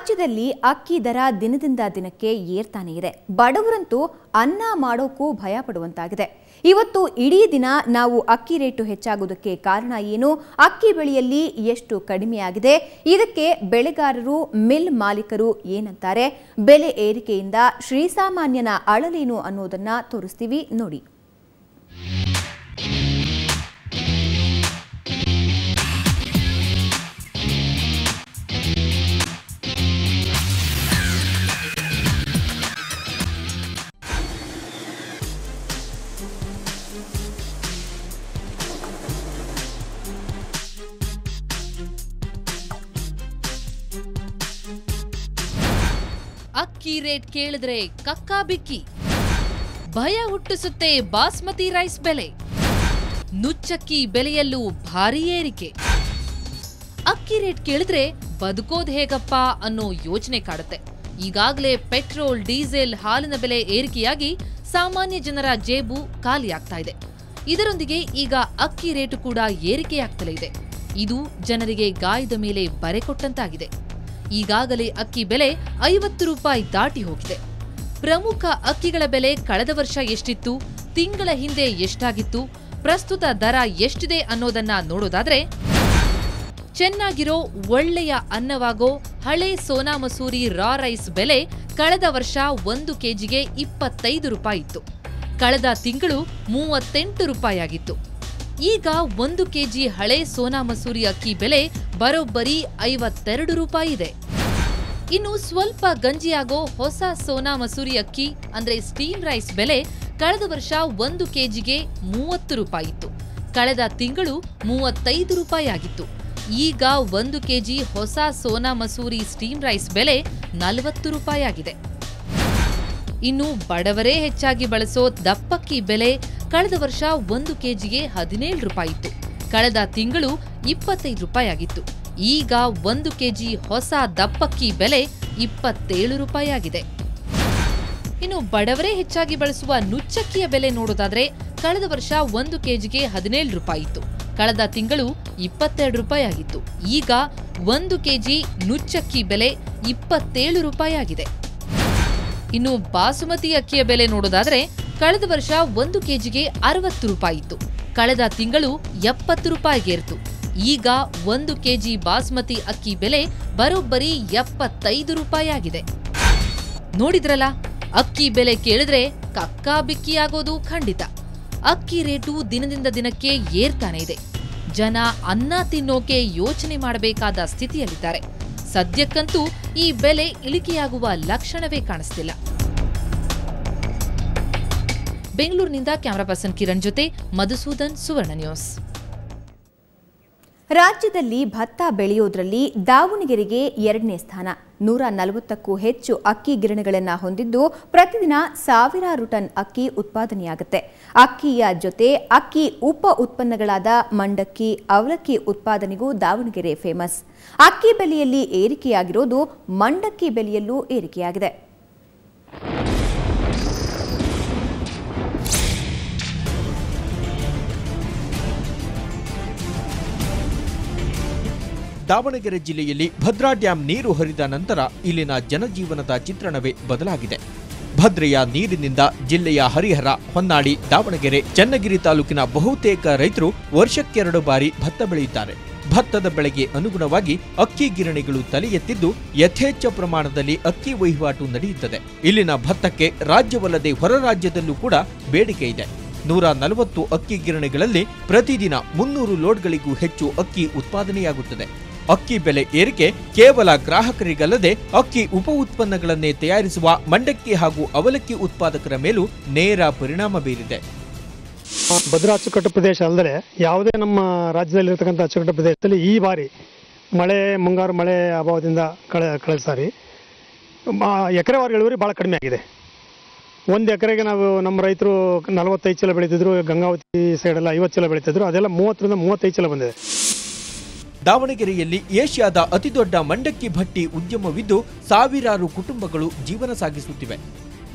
ರಾಜ್ಯದಲ್ಲಿ ಅಕ್ಕಿ ದರ ದಿನದಿಂದ ದಿನಕ್ಕೆ ಏರ್ತಾನೆ ಇದೆ. ಬಡವರಂತೂ ಅನ್ನ ಮಾಡೋಕ್ಕೂ ಭಯ ಪಡುವಂತಾಗಿದೆ. ಇವತ್ತು ಇಡೀ ದಿನ ನಾವು ಅಕ್ಕಿ ರೇಟು ಹೆಚ್ಚಾಗುವುದಕ್ಕೆ ಕಾರಣ ಏನು, ಅಕ್ಕಿ ಬೆಳೆಯಲ್ಲಿ ಎಷ್ಟು ಕಡಿಮೆಯಾಗಿದೆ, ಇದಕ್ಕೆ ಬೆಳೆಗಾರರು ಮಿಲ್ ಮಾಲೀಕರು ಏನಂತಾರೆ, ಬೆಲೆ ಏರಿಕೆಯಿಂದ ಶ್ರೀಸಾಮಾನ್ಯನ ಅಳಲೇನು ಅನ್ನೋದನ್ನ ತೋರಿಸ್ತೀವಿ ನೋಡಿ. ಅಕ್ಕಿ ರೇಟ್ ಕೇಳಿದ್ರೆ ಕಕ್ಕಾಬಿಕ್ಕಿ, ಭಯ ಹುಟ್ಟಿಸುತ್ತೆ ಬಾಸ್ಮತಿ ರೈಸ್ ಬೆಲೆ. ನುಚ್ಚಕ್ಕಿ ಬೆಲೆಯಲ್ಲೂ ಭಾರೀ ಏರಿಕೆ. ಅಕ್ಕಿ ರೇಟ್ ಕೇಳಿದ್ರೆ ಬದುಕೋದ್ ಹೇಗಪ್ಪ ಅನ್ನೋ ಯೋಚನೆ ಕಾಡುತ್ತೆ. ಈಗಾಗಲೇ ಪೆಟ್ರೋಲ್, ಡೀಸೆಲ್, ಹಾಲಿನ ಬೆಲೆ ಏರಿಕೆಯಾಗಿ ಸಾಮಾನ್ಯ ಜನರ ಜೇಬು ಖಾಲಿಯಾಗ್ತಾ ಇದೆ. ಇದರೊಂದಿಗೆ ಈಗ ಅಕ್ಕಿ ರೇಟು ಕೂಡ ಏರಿಕೆಯಾಗ್ತಲೇ ಇದೆ. ಇದು ಜನರಿಗೆ ಗಾಯದ ಮೇಲೆ ಬರೆ ಕೊಟ್ಟಂತಾಗಿದೆ. ಈಗಾಗಲೇ ಅಕ್ಕಿ ಬೆಲೆ 50 ರೂಪಾಯಿ ದಾಟಿ ಹೋಗಿದೆ. ಪ್ರಮುಖ ಅಕ್ಕಿಗಳ ಬೆಲೆ ಕಳೆದ ವರ್ಷ ಎಷ್ಟಿತ್ತು, ತಿಂಗಳ ಹಿಂದೆ ಎಷ್ಟಾಗಿತ್ತು, ಪ್ರಸ್ತುತ ದರ ಎಷ್ಟಿದೆ ಅನ್ನೋದನ್ನ ನೋಡೋದಾದ್ರೆ, ಚೆನ್ನಾಗಿರೋ ಒಳ್ಳೆಯ ಅನ್ನವಾಗೋ ಹಳೆ ಸೋನಾ ಮಸೂರಿ ರಾ ರೈಸ್ ಬೆಲೆ ಕಳೆದ ವರ್ಷ 1 ಕೆಜಿಗೆ 25 ರೂಪಾಯಿ ಇತ್ತು. ಕಳೆದ ತಿಂಗಳು 38 ರೂಪಾಯಿ ಆಗಿತ್ತು. ಈಗ 1 ಕೆಜಿ ಹಳೆ ಸೋನಾ ಮಸೂರಿ ಅಕ್ಕಿ ಬೆಲೆ ಬರೋಬ್ಬರಿ 52 ರೂಪಾಯಿ ಇದೆ. ಇನ್ನು ಸ್ವಲ್ಪ ಗಂಜಿಯಾಗೋ ಹೊಸ ಸೋನಾ ಮಸೂರಿ ಅಕ್ಕಿ ಅಂದ್ರೆ ಸ್ಟೀಮ್ ರೈಸ್ ಬೆಲೆ ಕಳೆದ ವರ್ಷ 1 ಕೆಜಿಗೆ 30 ರೂಪಾಯಿ ಇತ್ತು. ಕಳೆದ ತಿಂಗಳು 35 ರೂಪಾಯಿ ಆಗಿತ್ತು. ಈಗ 1 ಕೆಜಿ ಹೊಸ ಸೋನಾ ಮಸೂರಿ ಸ್ಟೀಮ್ ರೈಸ್ ಬೆಲೆ 40 ರೂಪಾಯಿ ಆಗಿದೆ. ಇನ್ನು ಬಡವರೇ ಹೆಚ್ಚಾಗಿ ಬಳಸೋ ದಪ್ಪಕ್ಕಿ ಬೆಲೆ ಕಳೆದ ವರ್ಷ 1 ಕೆಜಿಗೆ 17 ರೂಪಾಯಿ ಇತ್ತು. ಕಳೆದ ತಿಂಗಳು 25 ರೂಪಾಯಿ ಆಗಿತ್ತು. ಈಗ 1 ಕೆಜಿ ಹೊಸ ದಪ್ಪಕ್ಕಿ ಬೆಲೆ 27 ರೂಪಾಯಿ ಆಗಿದೆ. ಇನ್ನು ಬಡವರೇ ಹೆಚ್ಚಾಗಿ ಬಳಸುವ ನುಚ್ಚಕ್ಕಿಯ ಬೆಲೆ ನೋಡೋದಾದ್ರೆ ಕಳೆದ ವರ್ಷ 1 ಕೆಜಿಗೆ 17 ರೂಪಾಯಿ ಇತ್ತು. ಕಳೆದ ತಿಂಗಳು 22 ರೂಪಾಯಿ ಆಗಿತ್ತು. ಈಗ 1 ಕೆಜಿ ನುಚ್ಚಕ್ಕಿ ಬೆಲೆ 27 ರೂಪಾಯಿ ಆಗಿದೆ. ಇನ್ನು ಬಾಸುಮತಿ ಅಕ್ಕಿಯ ಬೆಲೆ ನೋಡೋದಾದ್ರೆ ಕಳೆದ ವರ್ಷ 1 ಕೆಜಿಗೆ 60 ರೂಪಾಯಿ ಇತ್ತು. ಕಳೆದ ತಿಂಗಳು 70 ರೂಪಾಯಿಗೇರಿತು. ಈಗ 1 ಕೆಜಿ ಬಾಸ್ಮತಿ ಅಕ್ಕಿ ಬೆಲೆ ಬರೋಬ್ಬರಿ 75 ರೂಪಾಯಿ ಆಗಿದೆ. ನೋಡಿದ್ರಲ್ಲ, ಅಕ್ಕಿ ಬೆಲೆ ಕೇಳಿದ್ರೆ ಕಕ್ಕಾಬಿಕ್ಕಿಯಾಗೋದು ಖಂಡಿತ. ಅಕ್ಕಿ ರೇಟು ದಿನದಿಂದ ದಿನಕ್ಕೆ ಏರ್ತಾನೆ ಇದೆ. ಜನ ಅನ್ನ ತಿನ್ನೋಕೆ ಯೋಚನೆ ಮಾಡಬೇಕಾದ ಸ್ಥಿತಿಯಲ್ಲಿದ್ದಾರೆ. ಸದ್ಯಕ್ಕಂತೂ ಈ ಬೆಲೆ ಇಳಿಕೆಯಾಗುವ ಲಕ್ಷಣವೇ ಕಾಣಿಸ್ತಿಲ್ಲ. ಬೆಂಗಳೂರಿನಿಂದ ಕ್ಯಾಮರಾ ಪರ್ಸನ್ ಕಿರಣ್ ಜೊತೆ ಮಧುಸೂದನ್, ಸುವರ್ಣ ನ್ಯೂಸ್. ರಾಜ್ಯದಲ್ಲಿ ಭತ್ತ ಬೆಳೆಯೋದ್ರಲ್ಲಿ ದಾವಣಗೆರೆಗೆ 2ನೇ ಸ್ಥಾನ. 140ಕ್ಕೂ ಹೆಚ್ಚು ಅಕ್ಕಿ ಗಿರಣಿಗಳನ್ನು ಹೊಂದಿದ್ದು ಪ್ರತಿದಿನ ಸಾವಿರಾರು ಟನ್ ಅಕ್ಕಿ ಉತ್ಪಾದನೆಯಾಗುತ್ತೆ. ಅಕ್ಕಿಯ ಜೊತೆ ಅಕ್ಕಿ ಉಪ ಉತ್ಪನ್ನಗಳಾದ ಮಂಡಕ್ಕಿ, ಅವಲಕ್ಕಿ ಉತ್ಪಾದನೆಗೂ ದಾವಣಗೆರೆ ಫೇಮಸ್. ಅಕ್ಕಿ ಬೆಲೆಯಲ್ಲಿ ಏರಿಕೆಯಾಗಿರೋದು ಮಂಡಕ್ಕಿ ಬೆಲೆಯಲ್ಲೂ ಏರಿಕೆಯಾಗಿದೆ. ದಾವಣಗೆರೆ ಜಿಲ್ಲೆಯಲ್ಲಿ ಭದ್ರಾ ಡ್ಯಾಂ ನೀರು ಹರಿದ ನಂತರ ಇಲ್ಲಿನ ಜನಜೀವನದ ಚಿತ್ರಣವೇ ಬದಲಾಗಿದೆ. ಭದ್ರೆಯ ನೀರಿನಿಂದ ಜಿಲ್ಲೆಯ ಹರಿಹರ, ಹೊನ್ನಾಳಿ, ದಾವಣಗೆರೆ, ಚನ್ನಗಿರಿ ತಾಲೂಕಿನ ಬಹುತೇಕ ರೈತರು ವರ್ಷಕ್ಕೆ 2 ಬಾರಿ ಭತ್ತ ಬೆಳೆಯುತ್ತಾರೆ. ಭತ್ತದ ಬೆಳೆಗೆ ಅನುಗುಣವಾಗಿ ಅಕ್ಕಿ ಗಿರಣಿಗಳು ತಲೆ ಎತ್ತಿದ್ದು ಯಥೇಚ್ಛ ಪ್ರಮಾಣದಲ್ಲಿ ಅಕ್ಕಿ ವಹಿವಾಟು ನಡೆಯುತ್ತದೆ. ಇಲ್ಲಿನ ಭತ್ತಕ್ಕೆ ರಾಜ್ಯವಲ್ಲದೆ ಹೊರ ರಾಜ್ಯದಲ್ಲೂ ಕೂಡ ಬೇಡಿಕೆ ಇದೆ. 140 ಅಕ್ಕಿ ಗಿರಣಿಗಳಲ್ಲಿ ಪ್ರತಿದಿನ 300 ಲೋಡ್ಗಳಿಗೂ ಹೆಚ್ಚು ಅಕ್ಕಿ ಉತ್ಪಾದನೆಯಾಗುತ್ತದೆ. ಅಕ್ಕಿ ಬೆಲೆ ಏರಿಕೆ ಕೇವಲ ಗ್ರಾಹಕರಿಗಲ್ಲದೆ ಅಕ್ಕಿ ಉಪ ಉತ್ಪನ್ನಗಳನ್ನೇ ತಯಾರಿಸುವ ಮಂಡಕ್ಕಿ ಹಾಗೂ ಅವಲಕ್ಕಿ ಉತ್ಪಾದಕರ ಮೇಲೂ ನೇರ ಪರಿಣಾಮ ಬೀರಿದೆ. ಭದ್ರಾ ಅಚ್ಚುಕಟ್ಟು ಪ್ರದೇಶ ಅಲ್ಲದೆ ಯಾವುದೇ ನಮ್ಮ ರಾಜ್ಯದಲ್ಲಿರ್ತಕ್ಕಂಥ ಅಚ್ಚುಕಟ್ಟು ಪ್ರದೇಶದಲ್ಲಿ ಈ ಬಾರಿ ಮುಂಗಾರು ಮಳೆ ಅಭಾವದಿಂದ ಕಳೆದ ಸಾರಿ ಎಕರೆವಾರು ಇಳುವರಿ ಭಾಳ ಕಡಿಮೆ ಆಗಿದೆ. 1 ಎಕರೆಗೆ ನಾವು ನಮ್ಮ ರೈತರು 45 ಚೀಲ ಬೆಳೀತಿದ್ರು, ಗಂಗಾವತಿ ಸೈಡೆಲ್ಲ 50 ಚೀಲ ಬೆಳೀತಿದ್ರು, ಅದೆಲ್ಲ 30ರಿಂದ 35 ಚೀಲ ಬಂದಿದೆ. ದಾವಣಗೆರೆಯಲ್ಲಿ ಏಷ್ಯಾದ ಅತಿದೊಡ್ಡ ಮಂಡಕ್ಕಿ ಭಟ್ಟಿ ಉದ್ಯಮವಿದ್ದು ಸಾವಿರಾರು ಕುಟುಂಬಗಳು ಜೀವನ ಸಾಗಿಸುತ್ತಿವೆ.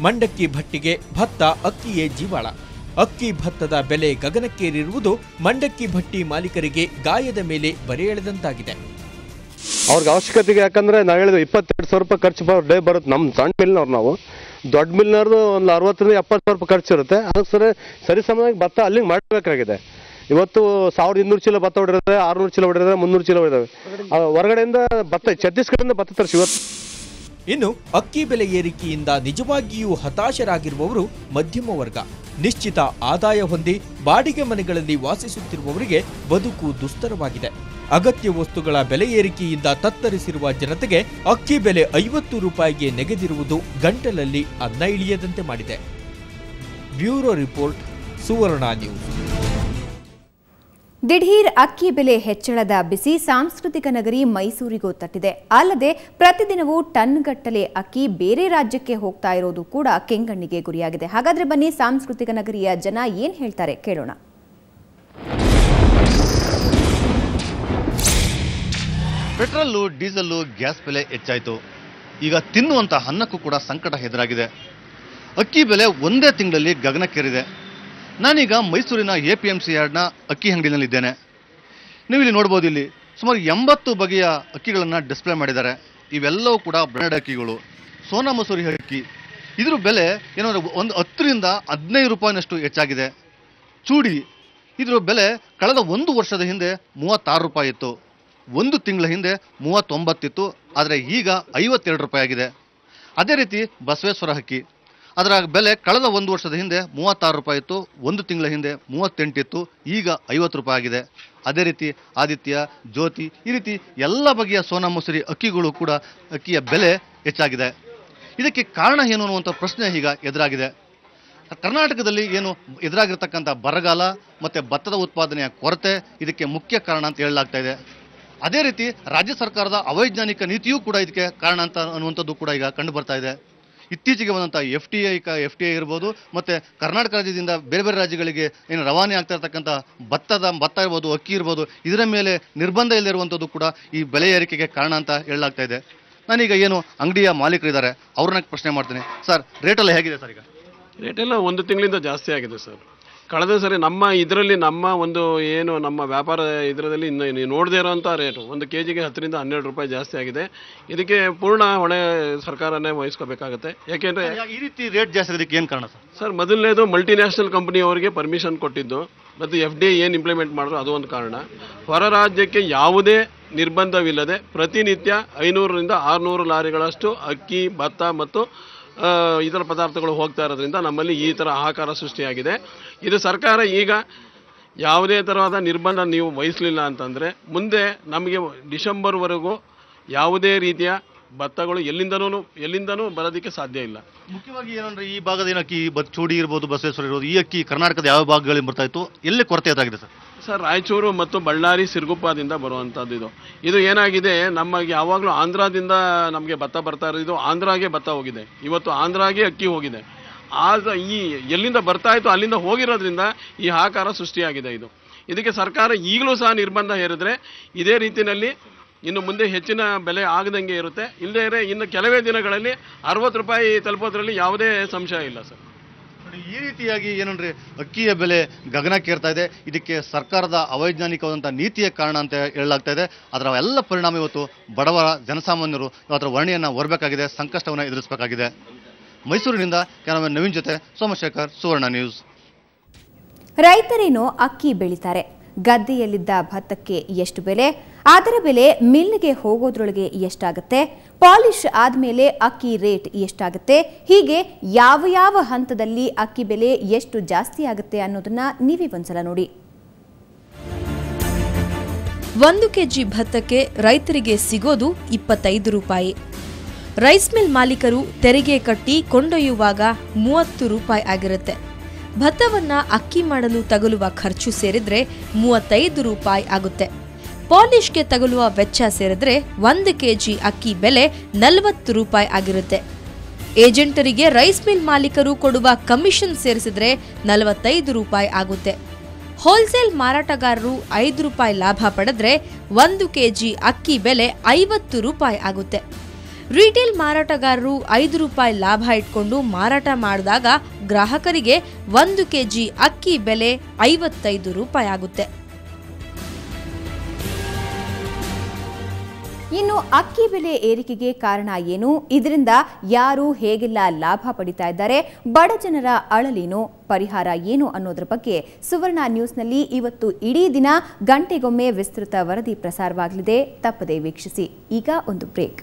ಮಂಡಕ್ಕಿ ಭಟ್ಟಿಗೆ ಭತ್ತ, ಅಕ್ಕಿಯೇ ಜೀವಾಳ. ಅಕ್ಕಿ ಭತ್ತದ ಬೆಲೆ ಗಗನಕ್ಕೇರಿರುವುದು ಮಂಡಕ್ಕಿ ಭಟ್ಟಿ ಮಾಲೀಕರಿಗೆ ಗಾಯದ ಮೇಲೆ ಬರೆ ಎಳೆದಂತಾಗಿದೆ. ಅವ್ರಿಗೆ ಅವಶ್ಯಕತೆಗೆ, ಯಾಕಂದರೆ ನಾವು ಹೇಳಿದ್ವಿ 22,000 ರೂಪಾಯಿ ಖರ್ಚು ಡೇ ಬರುತ್ತೆ. ನಮ್ಮ ಸಣ್ಣ ಮಿಲ್ನವ್ರು, ನಾವು ದೊಡ್ಡ ಮಿಲ್ನವ್ರದ್ದು ಒಂದು 60,000 to 70,000 ರೂಪಾಯಿ ಖರ್ಚಿರುತ್ತೆ. ಅದಕ್ಕೆ ಸರಿಸಮವಾಗಿ ಭತ್ತ ಅಲ್ಲಿಗೆ ಮಾಡಬೇಕಾಗಿದೆ. ಇವತ್ತು 1200 ಚೀಲ ಭತ್ತ ಹೊಡಿರುತ್ತೆ, 600 ಚೀಲ ಹೊಡಿದ್ರೆ, 300 ಚೀಲ ಹೊಡಿದಾವೆ. ಹೊರಗಡೆಯಿಂದ ಭತ್ತ, ಛತ್ತೀಸ್ಗಢದಿಂದ ಭತ್ತ ತರಿಸಿ ಇವತ್ತು. ಇನ್ನು ಅಕ್ಕಿ ಬೆಲೆ ಏರಿಕೆಯಿಂದ ನಿಜವಾಗಿಯೂ ಹತಾಶರಾಗಿರುವವರು ಮಧ್ಯಮ ವರ್ಗ. ನಿಶ್ಚಿತ ಆದಾಯ ಹೊಂದಿ ಬಾಡಿಗೆ ಮನೆಗಳಲ್ಲಿ ವಾಸಿಸುತ್ತಿರುವವರಿಗೆ ಬದುಕು ದುಸ್ತರವಾಗಿದೆ. ಅಗತ್ಯ ವಸ್ತುಗಳ ಬೆಲೆ ಏರಿಕೆಯಿಂದ ತತ್ತರಿಸಿರುವ ಜನತೆಗೆ ಅಕ್ಕಿ ಬೆಲೆ 50 ರೂಪಾಯಿಗೆ ನೆಗೆದಿರುವುದು ಗಂಟಲಲ್ಲಿ ಅನ್ನ ಇಳಿಯದಂತೆ ಮಾಡಿದೆ. ಬ್ಯೂರೋ ರಿಪೋರ್ಟ್, ಸುವರ್ಣ ನ್ಯೂಸ್. ದಿಢೀರ್ ಅಕ್ಕಿ ಬೆಲೆ ಹೆಚ್ಚಳದ ಬಿಸಿ ಸಾಂಸ್ಕೃತಿಕ ನಗರಿ ಮೈಸೂರಿಗೂ ತಟ್ಟಿದೆ. ಅಲ್ಲದೆ ಪ್ರತಿದಿನವೂ ಟನ್ಗಟ್ಟಲೆ ಅಕ್ಕಿ ಬೇರೆ ರಾಜ್ಯಕ್ಕೆ ಹೋಗ್ತಾ ಇರೋದು ಕೂಡ ಕೆಂಗಣ್ಣಿಗೆ ಗುರಿಯಾಗಿದೆ. ಹಾಗಾದ್ರೆ ಬನ್ನಿ ಸಾಂಸ್ಕೃತಿಕ ನಗರಿಯ ಜನ ಏನ್ ಹೇಳ್ತಾರೆ ಕೇಳೋಣ. ಪೆಟ್ರೋಲು, ಡೀಸೆಲ್, ಗ್ಯಾಸ್ ಬೆಲೆ ಹೆಚ್ಚಾಯಿತು. ಈಗ ತಿನ್ನುವಂಥ ಅನ್ನಕ್ಕೂ ಕೂಡ ಸಂಕಟ ಎದುರಾಗಿದೆ. ಅಕ್ಕಿ ಬೆಲೆ ಒಂದೇ ತಿಂಗಳಲ್ಲಿ ಗಗನಕ್ಕೇರಿದೆ. ನಾನೀಗ ಮೈಸೂರಿನ APMC ಯಾರ್ಡ್ನ ಅಕ್ಕಿ ಅಂಗಡಿನಲ್ಲಿದ್ದೇನೆ. ನೀವು ಇಲ್ಲಿ ನೋಡ್ಬೋದು, ಇಲ್ಲಿ ಸುಮಾರು 80 ಬಗೆಯ ಅಕ್ಕಿಗಳನ್ನು ಡಿಸ್ಪ್ಲೇ ಮಾಡಿದ್ದಾರೆ. ಇವೆಲ್ಲವೂ ಕೂಡ ಬ್ರ್ಯಾಂಡೆಡ್ ಅಕ್ಕಿಗಳು. ಸೋನಾ ಮಸೂರಿ ಅಕ್ಕಿ, ಇದ್ರ ಬೆಲೆ ಏನಂದರೆ ಒಂದು 10 ರಿಂದ 15 ರೂಪಾಯಿನಷ್ಟು ಹೆಚ್ಚಾಗಿದೆ. ಚೂಡಿ, ಇದ್ರ ಬೆಲೆ ಕಳೆದ 1 ವರ್ಷದ ಹಿಂದೆ 36 ರೂಪಾಯಿ ಇತ್ತು. 1 ತಿಂಗಳ ಹಿಂದೆ 39 ಇತ್ತು, ಆದರೆ ಈಗ 52 ರೂಪಾಯಿ ಆಗಿದೆ. ಅದೇ ರೀತಿ ಬಸವೇಶ್ವರ ಅಕ್ಕಿ, ಅದರ ಬೆಲೆ ಕಳೆದ 1 ವರ್ಷದ ಹಿಂದೆ 36 ರೂಪಾಯಿ ಇತ್ತು, 1 ತಿಂಗಳ ಹಿಂದೆ 38 ಇತ್ತು, ಈಗ 50 ರೂಪಾಯಿ ಆಗಿದೆ. ಅದೇ ರೀತಿ ಆದಿತ್ಯ, ಜ್ಯೋತಿ, ಈ ರೀತಿ ಎಲ್ಲ ಬಗೆಯ ಸೋನಾ ಮಸೂರಿ ಅಕ್ಕಿಗಳು ಕೂಡ ಅಕ್ಕಿಯ ಬೆಲೆ ಹೆಚ್ಚಾಗಿದೆ. ಇದಕ್ಕೆ ಕಾರಣ ಏನು ಅನ್ನುವಂಥ ಪ್ರಶ್ನೆ ಈಗ ಎದುರಾಗಿದೆ. ಕರ್ನಾಟಕದಲ್ಲಿ ಏನು ಎದುರಾಗಿರ್ತಕ್ಕಂಥ ಬರಗಾಲ ಮತ್ತು ಭತ್ತದ ಉತ್ಪಾದನೆಯ ಕೊರತೆ ಇದಕ್ಕೆ ಮುಖ್ಯ ಕಾರಣ ಅಂತ ಹೇಳಲಾಗ್ತಾ ಇದೆ. ಅದೇ ರೀತಿ ರಾಜ್ಯ ಸರ್ಕಾರದ ಅವೈಜ್ಞಾನಿಕ ನೀತಿಯೂ ಕೂಡ ಇದಕ್ಕೆ ಕಾರಣ ಅಂತ ಅನ್ನುವಂಥದ್ದು ಕೂಡ ಈಗ ಕಂಡು ಬರ್ತಾ ಇದೆ. ಇತ್ತೀಚೆಗೆ ಬಂದಂಥ FTA ಇರ್ಬೋದು, ಮತ್ತು ಕರ್ನಾಟಕ ರಾಜ್ಯದಿಂದ ಬೇರೆ ಬೇರೆ ರಾಜ್ಯಗಳಿಗೆ ಏನು ರವಾನೆ ಆಗ್ತಾ ಇರ್ತಕ್ಕಂಥ ಭತ್ತ ಇರ್ಬೋದು, ಅಕ್ಕಿ ಇರ್ಬೋದು, ಇದರ ಮೇಲೆ ನಿರ್ಬಂಧ ಇಲ್ಲದಿರುವಂಥದ್ದು ಕೂಡ ಈ ಬೆಲೆ ಏರಿಕೆಗೆ ಕಾರಣ ಅಂತ ಹೇಳಲಾಗ್ತಾ ಇದೆ. ನಾನೀಗ ಏನು ಅಂಗಡಿಯ ಮಾಲೀಕರಿದ್ದಾರೆ ಅವ್ರನ್ನ ಪ್ರಶ್ನೆ ಮಾಡ್ತೀನಿ. ಸರ್, ರೇಟೆಲ್ಲ ಹೇಗಿದೆ ಸರ್? ಈಗ ರೇಟೆಲ್ಲ 1 ತಿಂಗಳಿಂದ ಜಾಸ್ತಿ ಆಗಿದೆ ಸರ್. ಕಳೆದ ಸರಿ ನಮ್ಮ ಒಂದು ಏನು ನಮ್ಮ ವ್ಯಾಪಾರ ಇದರಲ್ಲಿ ಇನ್ನು ನೋಡದೇ ಇರೋಂಥ ರೇಟು 1 kgಗೆ 10 ರಿಂದ 12 ರೂಪಾಯಿ ಜಾಸ್ತಿ ಆಗಿದೆ. ಇದಕ್ಕೆ ಪೂರ್ಣ ಹೊಣೆ ಸರ್ಕಾರನೇ ವಹಿಸ್ಕೋಬೇಕಾಗುತ್ತೆ. ಯಾಕೆಂದರೆ ಈ ರೀತಿ ರೇಟ್ ಜಾಸ್ತಿ ಆಗೋದಕ್ಕೆ ಏನು ಕಾರಣ ಸರ್? ಮೊದಲನೇದು ಮಲ್ಟಿನ್ಯಾಷನಲ್ ಕಂಪನಿಯವರಿಗೆ ಪರ್ಮಿಷನ್ ಕೊಟ್ಟಿದ್ದು, ಮತ್ತು FTA ಏನು ಇಂಪ್ಲಿಮೆಂಟ್ ಮಾಡಿದ್ರು ಅದು ಒಂದು ಕಾರಣ. ಹೊರ ರಾಜ್ಯಕ್ಕೆ ಯಾವುದೇ ನಿರ್ಬಂಧವಿಲ್ಲದೆ ಪ್ರತಿನಿತ್ಯ 500 ರಿಂದ 600 ಲಾರಿಗಳಷ್ಟು ಅಕ್ಕಿ, ಭತ್ತ ಮತ್ತು ಇತರ ಪದಾರ್ಥಗಳು ಹೋಗ್ತಾ ಇರೋದ್ರಿಂದ ನಮ್ಮಲ್ಲಿ ಈ ಥರ ಹಾಹಾಕಾರ ಸೃಷ್ಟಿಯಾಗಿದೆ. ಇದು ಸರ್ಕಾರ ಈಗ ಯಾವುದೇ ಥರವಾದ ನಿರ್ಬಂಧ ನೀವು ವಹಿಸಲಿಲ್ಲ ಅಂತಂದರೆ ಮುಂದೆ ನಮಗೆ ಡಿಸೆಂಬರ್ವರೆಗೂ ಯಾವುದೇ ರೀತಿಯ ಭತ್ತಗಳು ಎಲ್ಲಿಂದನೂ ಬರೋದಕ್ಕೆ ಸಾಧ್ಯ ಇಲ್ಲ. ಮುಖ್ಯವಾಗಿ ಏನಂದರೆ ಈ ಭಾಗದ ಏನಕ್ಕಿ ಚೂಡಿ ಇರ್ಬೋದು, ಬಸವೇಶ್ವರ ಇರ್ಬೋದು, ಈ ಅಕ್ಕಿ ಕರ್ನಾಟಕದ ಯಾವ ಭಾಗಗಳಲ್ಲಿ ಬರ್ತಾ ಇತ್ತು, ಎಲ್ಲಿ ಕೊರತೆ ಎದುರಾಗಿದೆ ಸರ್? ಸರ್, ರಾಯಚೂರು ಮತ್ತು ಬಳ್ಳಾರಿ, ಸಿರುಗುಪ್ಪದಿಂದ ಬರುವಂಥದ್ದು ಇದು ಏನಾಗಿದೆ, ನಮಗೆ ಯಾವಾಗಲೂ ಆಂಧ್ರದಿಂದ ನಮಗೆ ಭತ್ತ ಬರ್ತಾ ಇರೋದು, ಆಂಧ್ರಾಗೆ ಭತ್ತ ಹೋಗಿದೆ, ಇವತ್ತು ಆಂಧ್ರಾಗೆ ಅಕ್ಕಿ ಹೋಗಿದೆ. ಈ ಎಲ್ಲಿಂದ ಬರ್ತಾ ಇತ್ತು ಅಲ್ಲಿಂದ ಹೋಗಿರೋದ್ರಿಂದ ಈ ಹಾಹಾಕಾರ ಸೃಷ್ಟಿಯಾಗಿದೆ. ಇದಕ್ಕೆ ಸರ್ಕಾರ ಈಗಲೂ ಸಹ ನಿರ್ಬಂಧ ಹೇರಿದ್ರೆ ಇದೇ ರೀತಿಯಲ್ಲಿ ಇನ್ನು ಮುಂದೆ ಹೆಚ್ಚಿನ ಬೆಲೆ ಆಗದಂಗೆ ಇರುತ್ತೆ. ಇಲ್ಲದೇ ಇನ್ನು ಕೆಲವೇ ದಿನಗಳಲ್ಲಿ 60 ರೂಪಾಯಿ ತಲುಪೋದ್ರಲ್ಲಿ ಯಾವುದೇ ಸಂಶಯ ಇಲ್ಲ ಸರ್. ಈ ರೀತಿಯಾಗಿ ಏನಂದ್ರೆ ಅಕ್ಕಿಯ ಬೆಲೆ ಗಗನಕ್ಕೇರ್ತಾ ಇದೆ. ಇದಕ್ಕೆ ಸರ್ಕಾರದ ಅವೈಜ್ಞಾನಿಕವಾದಂಥ ನೀತಿಯ ಕಾರಣ ಅಂತ ಹೇಳಲಾಗ್ತಾ ಇದೆ. ಅದರ ಎಲ್ಲ ಪರಿಣಾಮ ಇವತ್ತು ಬಡವರ ಜನಸಾಮಾನ್ಯರು ಇವತ್ತರ ವರ್ಣಿಯನ್ನು ಹೊರಬೇಕಾಗಿದೆ, ಸಂಕಷ್ಟವನ್ನು ಎದುರಿಸಬೇಕಾಗಿದೆ. ಮೈಸೂರಿನಿಂದ ಕ್ಯಾಮರಾಮನ್ ನವೀನ್ ಜೊತೆ ಸೋಮಶೇಖರ್, ಸುವರ್ಣ ನ್ಯೂಸ್. ರೈತರೇನೋ ಅಕ್ಕಿ ಬೆಳೀತಾರೆ, ಗದ್ದೆಯಲ್ಲಿದ್ದ ಭತ್ತಕ್ಕೆ ಎಷ್ಟು ಬೆಲೆ, ಅದರ ಬೆಲೆ ಮಿಲ್ಗೆ ಹೋಗೋದ್ರೊಳಗೆ ಎಷ್ಟಾಗುತ್ತೆ, ಪಾಲಿಶ್ ಆದಮೇಲೆ ಅಕ್ಕಿ ರೇಟ್ ಎಷ್ಟಾಗುತ್ತೆ, ಹೀಗೆ ಯಾವ ಹಂತದಲ್ಲಿ ಅಕ್ಕಿ ಬೆಲೆ ಎಷ್ಟು ಜಾಸ್ತಿ ಆಗುತ್ತೆ ಅನ್ನೋದನ್ನ ನೀವೇ ಒಂದ್ಸಲ ನೋಡಿ. 1 kg ಭತ್ತಕ್ಕೆ ರೈತರಿಗೆ ಸಿಗೋದು 25 ರೂಪಾಯಿ. ರೈಸ್ ಮಿಲ್ ಮಾಲೀಕರು ತೆರಿಗೆ ಕಟ್ಟಿ ಕೊಂಡೊಯ್ಯುವಾಗ 30 ರೂಪಾಯಿ ಆಗಿರುತ್ತೆ. ಭತ್ತವನ್ನ ಅಕ್ಕಿ ಮಾಡಲು ತಗುಲುವ ಖರ್ಚು ಸೇರಿದ್ರೆ 35 ರೂಪಾಯಿ ಆಗುತ್ತೆ. ಪಾಲಿಶ್ಗೆ ತಗುಲುವ ವೆಚ್ಚ ಸೇರಿದ್ರೆ 1 kg ಅಕ್ಕಿ ಬೆಲೆ 40 ರೂಪಾಯಿ ಆಗಿರುತ್ತೆ. ಏಜೆಂಟರಿಗೆ ರೈಸ್ ಮಿಲ್ ಮಾಲೀಕರು ಕೊಡುವ ಕಮಿಷನ್ ಸೇರಿಸಿದ್ರೆ 45 ರೂಪಾಯಿ ಆಗುತ್ತೆ. ಹೋಲ್ಸೇಲ್ ಮಾರಾಟಗಾರರು 5 ರೂಪಾಯಿ ಲಾಭ ಪಡೆದ್ರೆ 1 kg ಅಕ್ಕಿ ಬೆಲೆ 50 ರೂಪಾಯಿ ಆಗುತ್ತೆ. ರಿಟೇಲ್ ಮಾರಾಟಗಾರರು 5 ರೂಪಾಯಿ ಲಾಭ ಇಟ್ಕೊಂಡು ಮಾರಾಟ ಮಾಡಿದಾಗ ಗ್ರಾಹಕರಿಗೆ 1 kg ಅಕ್ಕಿ ಬೆಲೆ 55 ರೂಪಾಯಿ ಆಗುತ್ತೆ. ಇನ್ನು ಅಕ್ಕಿ ಬೆಲೆ ಏರಿಕೆಗೆ ಕಾರಣ ಏನು, ಇದರಿಂದ ಯಾರು ಹೇಗೆಲ್ಲ ಲಾಭ ಪಡಿತಾ ಇದ್ದಾರೆ, ಬಡ ಜನರ ಅಳಲೇನು, ಪರಿಹಾರ ಏನು ಅನ್ನೋದ್ರ ಬಗ್ಗೆ ಸುವರ್ಣ ನ್ಯೂಸ್ನಲ್ಲಿ ಇವತ್ತು ಇಡೀ ದಿನ ಗಂಟೆಗೊಮ್ಮೆ ವಿಸ್ತೃತ ವರದಿ ಪ್ರಸಾರವಾಗಲಿದೆ. ತಪ್ಪದೇ ವೀಕ್ಷಿಸಿ. ಈಗ ಒಂದು ಬ್ರೇಕ್.